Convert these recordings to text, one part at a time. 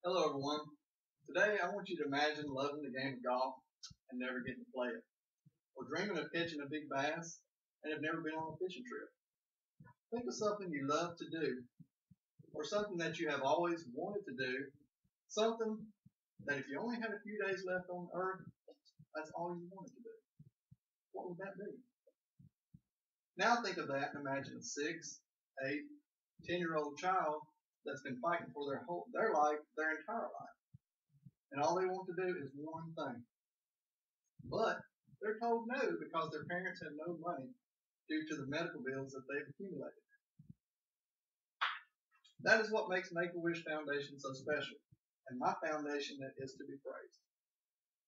Hello everyone. Today I want you to imagine loving the game of golf and never getting to play it. Or dreaming of catching a big bass and have never been on a fishing trip. Think of something you love to do or something that you have always wanted to do. Something that if you only had a few days left on earth, that's all you wanted to do. What would that be? Now think of that and imagine a 6, 8, 10-year-old child that's been fighting for their life their entire life. And all they want to do is one thing. But they're told no because their parents have no money due to the medical bills that they've accumulated. That is what makes Make-A-Wish Foundation so special, and my foundation is to be praised.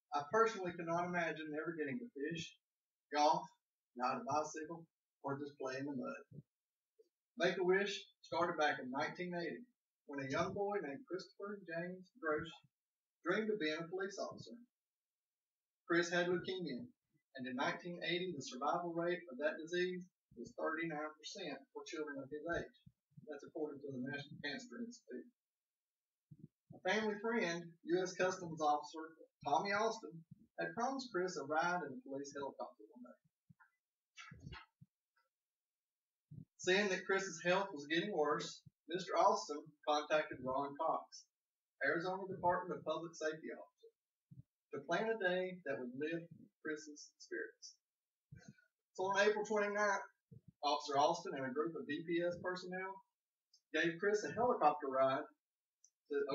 I personally cannot imagine never getting to fish, golf, ride a bicycle, or just play in the mud. Make-A-Wish started back in 1980 when a young boy named Christopher James Grosh dreamed of being a police officer. Chris had leukemia, and in 1980 the survival rate of that disease was 39% for children of his age. That's according to the National Cancer Institute. A family friend, U.S. Customs Officer Tommy Austin, had promised Chris a ride in a police helicopter one day. Seeing that Chris's health was getting worse, Mr. Austin contacted Ron Cox, Arizona Department of Public Safety Officer, to plan a day that would lift Chris's spirits. So on April 29th, Officer Austin and a group of DPS personnel gave Chris a helicopter ride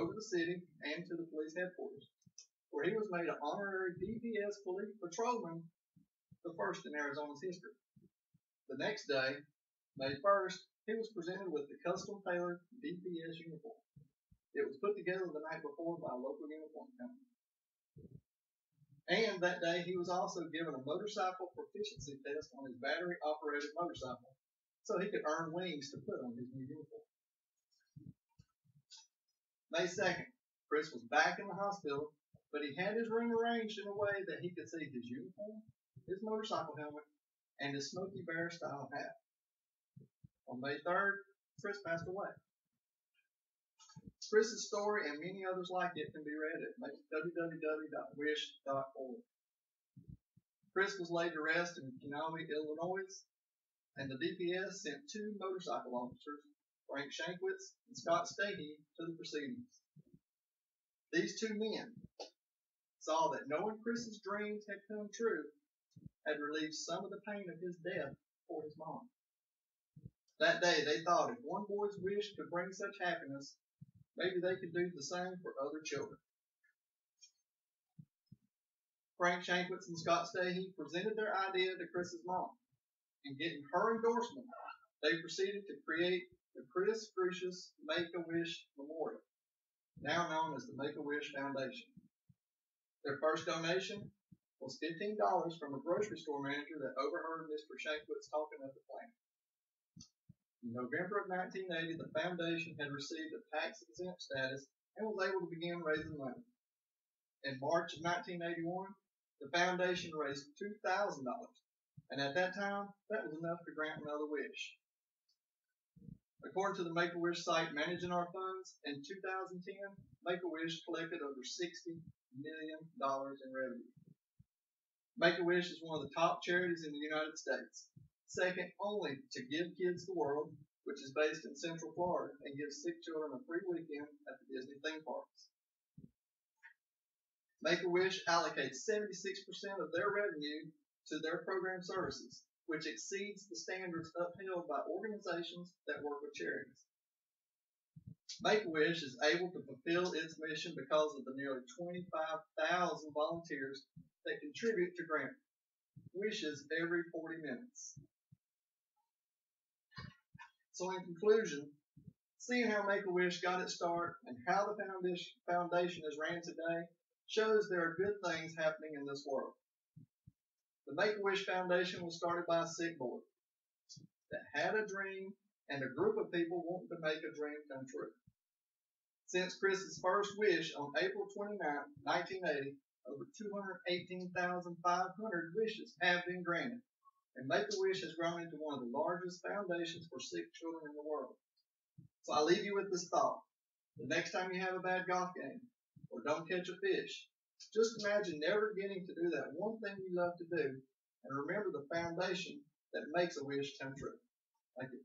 over the city and to the police headquarters, where he was made an honorary DPS police patrolman, the first in Arizona's history. The next day, May 1st, he was presented with the custom-tailored DPS uniform. It was put together the night before by a local uniform company. And that day, he was also given a motorcycle proficiency test on his battery-operated motorcycle, so he could earn wings to put on his new uniform. May 2nd, Chris was back in the hospital, but he had his room arranged in a way that he could see his uniform, his motorcycle helmet, and his Smokey Bear-style hat. On May 3rd, Chris passed away. Chris's story and many others like it can be read at www.wish.org. Chris was laid to rest in Kenai, Illinois, and the DPS sent 2 motorcycle officers, Frank Shankwitz and Scott Stahey, to the proceedings. These 2 men saw that knowing Chris's dreams had come true had relieved some of the pain of his death for his mom. That day they thought if one boy's wish could bring such happiness, maybe they could do the same for other children. Frank Shankwitz and Scott Stahey presented their idea to Chris's mom, and getting her endorsement, they proceeded to create the Chris Grucius Make-A-Wish Memorial, now known as the Make-A-Wish Foundation. Their first donation was $15 from a grocery store manager that overheard Mr. Shankwitz talking of the plan. In November of 1980, the foundation had received a tax-exempt status and was able to begin raising money. In March of 1981, the foundation raised $2,000, and at that time, that was enough to grant another wish. According to the Make-A-Wish site managing our funds, in 2010, Make-A-Wish collected over $60 million in revenue. Make-A-Wish is one of the top charities in the United States, second only to Give Kids the World, which is based in Central Florida and gives sick children a free weekend at the Disney theme parks. Make-A-Wish allocates 76% of their revenue to their program services, which exceeds the standards upheld by organizations that work with charities. Make-A-Wish is able to fulfill its mission because of the nearly 25,000 volunteers that contribute to grant wishes every 40 minutes. So in conclusion, seeing how Make-A-Wish got its start and how the foundation is ran today shows there are good things happening in this world. The Make-A-Wish Foundation was started by a sick boy that had a dream and a group of people wanting to make a dream come true. Since Chris's first wish on April 29, 1980, over 218,500 wishes have been granted, and Make-A-Wish has grown into one of the largest foundations for sick children in the world. So I leave you with this thought. The next time you have a bad golf game or don't catch a fish, just imagine never getting to do that one thing you love to do and remember the foundation that makes a wish come true. Thank you.